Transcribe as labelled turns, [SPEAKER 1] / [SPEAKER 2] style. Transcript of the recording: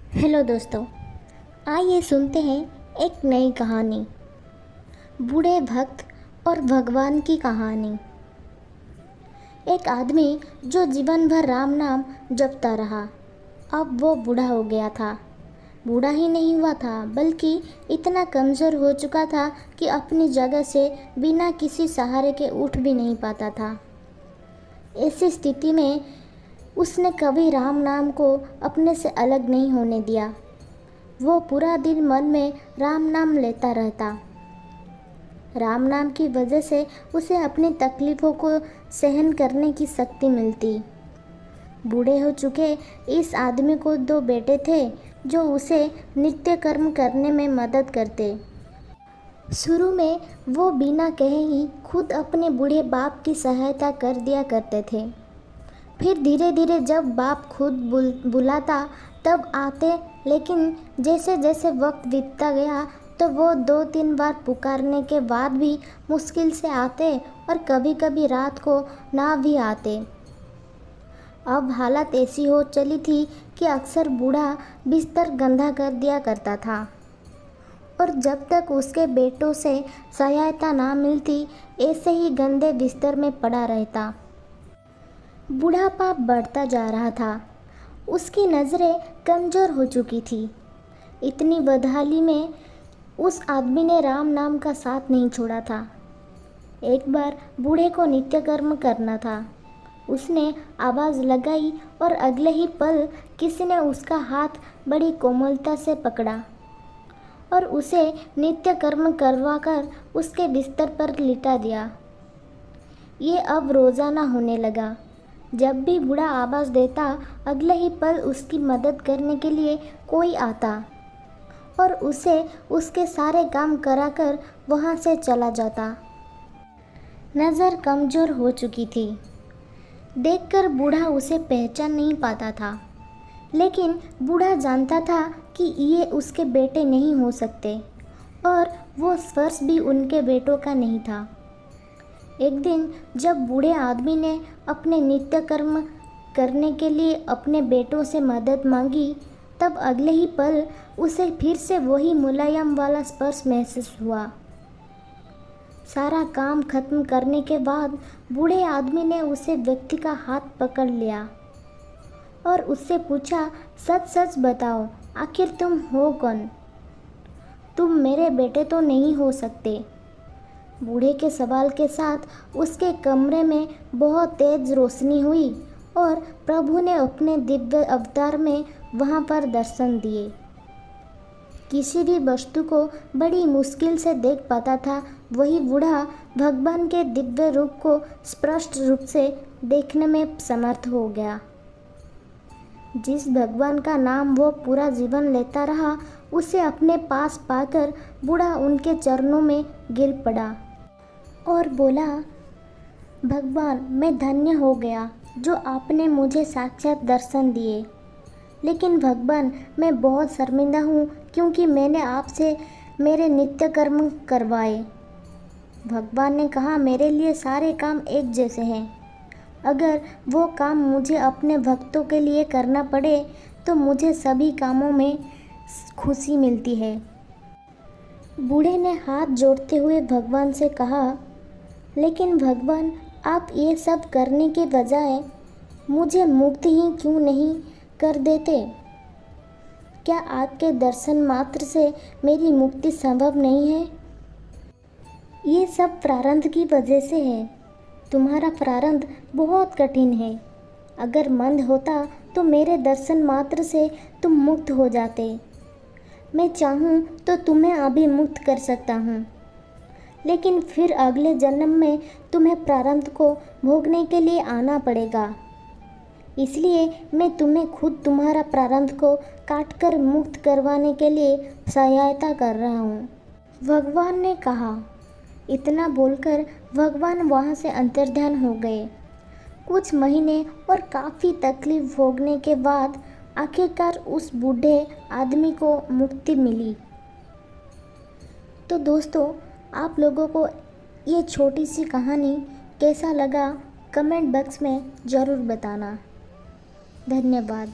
[SPEAKER 1] Hello दोस्तों, आइए सुनते हैं एक नई कहानी। बूढ़े भक्त और भगवान की कहानी। एक आदमी जो जीवन भर राम नाम जपता रहा, अब वो बूढ़ा हो गया था। बूढ़ा ही नहीं हुआ था बल्कि इतना कमज़ोर हो चुका था कि अपनी जगह से बिना किसी सहारे के उठ भी नहीं पाता था। ऐसी स्थिति में उसने कभी राम नाम को अपने से अलग नहीं होने दिया। वो पूरा दिन मन में राम नाम लेता रहता। राम नाम की वजह से उसे अपनी तकलीफ़ों को सहन करने की शक्ति मिलती। बूढ़े हो चुके इस आदमी को 2 बेटे थे जो उसे नित्य कर्म करने में मदद करते। शुरू में वो बिना कहे ही खुद अपने बूढ़े बाप की सहायता कर दिया करते थे। फिर धीरे धीरे जब बाप खुद बुलाता तब आते, लेकिन जैसे जैसे वक्त बीतता गया तो वो 2-3 बार पुकारने के बाद भी मुश्किल से आते और कभी कभी रात को ना भी आते। अब हालत ऐसी हो चली थी कि अक्सर बूढ़ा बिस्तर गंदा कर दिया करता था और जब तक उसके बेटों से सहायता ना मिलती ऐसे ही गंदे बिस्तर में पड़ा रहता। बुढ़ापा बढ़ता जा रहा था। उसकी नज़रें कमज़ोर हो चुकी थी। इतनी बदहाली में उस आदमी ने राम नाम का साथ नहीं छोड़ा था। एक बार बूढ़े को नित्य कर्म करना था। उसने आवाज़ लगाई और अगले ही पल किसी ने उसका हाथ बड़ी कोमलता से पकड़ा और उसे नित्य कर्म करवाकर उसके बिस्तर पर लिटा दिया। ये अब रोज़ाना होने लगा। जब भी बूढ़ा आवाज़ देता, अगले ही पल उसकी मदद करने के लिए कोई आता और उसे उसके सारे काम कराकर वहाँ से चला जाता। नज़र कमज़ोर हो चुकी थी। देखकर बूढ़ा उसे पहचान नहीं पाता था, लेकिन बूढ़ा जानता था कि ये उसके बेटे नहीं हो सकते और वो स्पर्श भी उनके बेटों का नहीं था। एक दिन जब बूढ़े आदमी ने अपने नित्य कर्म करने के लिए अपने बेटों से मदद मांगी, तब अगले ही पल उसे फिर से वही मुलायम वाला स्पर्श महसूस हुआ। सारा काम खत्म करने के बाद बूढ़े आदमी ने उसे व्यक्ति का हाथ पकड़ लिया और उससे पूछा, सच सच बताओ, आखिर तुम हो कौन? तुम मेरे बेटे तो नहीं हो सकते। बूढ़े के सवाल के साथ उसके कमरे में बहुत तेज रोशनी हुई और प्रभु ने अपने दिव्य अवतार में वहाँ पर दर्शन दिए। किसी भी वस्तु को बड़ी मुश्किल से देख पाता था, वही बूढ़ा भगवान के दिव्य रूप को स्पष्ट रूप से देखने में समर्थ हो गया। जिस भगवान का नाम वो पूरा जीवन लेता रहा, उसे अपने पास पाकर बूढ़ा उनके चरणों में गिर पड़ा और बोला, भगवान, मैं धन्य हो गया जो आपने मुझे साक्षात दर्शन दिए। लेकिन भगवान, मैं बहुत शर्मिंदा हूँ क्योंकि मैंने आपसे मेरे नित्य कर्म करवाए। भगवान ने कहा, मेरे लिए सारे काम एक जैसे हैं। अगर वो काम मुझे अपने भक्तों के लिए करना पड़े तो मुझे सभी कामों में खुशी मिलती है। बूढ़े ने हाथ जोड़ते हुए भगवान से कहा, लेकिन भगवान, आप ये सब करने के बजाय मुझे मुक्त ही क्यों नहीं कर देते? क्या आपके दर्शन मात्र से मेरी मुक्ति संभव नहीं है? ये सब प्रारब्ध की वजह से है। तुम्हारा प्रारब्ध बहुत कठिन है। अगर मंद होता तो मेरे दर्शन मात्र से तुम मुक्त हो जाते। मैं चाहूँ तो तुम्हें अभी मुक्त कर सकता हूँ, लेकिन फिर अगले जन्म में तुम्हें प्रारब्ध को भोगने के लिए आना पड़ेगा। इसलिए मैं तुम्हें खुद तुम्हारा प्रारब्ध को काटकर मुक्त करवाने के लिए सहायता कर रहा हूँ, भगवान ने कहा। इतना बोलकर भगवान वहाँ से अंतर्ध्यान हो गए। कुछ महीने और काफ़ी तकलीफ भोगने के बाद आखिरकार उस बूढ़े आदमी को मुक्ति मिली। तो दोस्तों, आप लोगों को ये छोटी सी कहानी कैसा लगा कमेंट बॉक्स में ज़रूर बताना। धन्यवाद।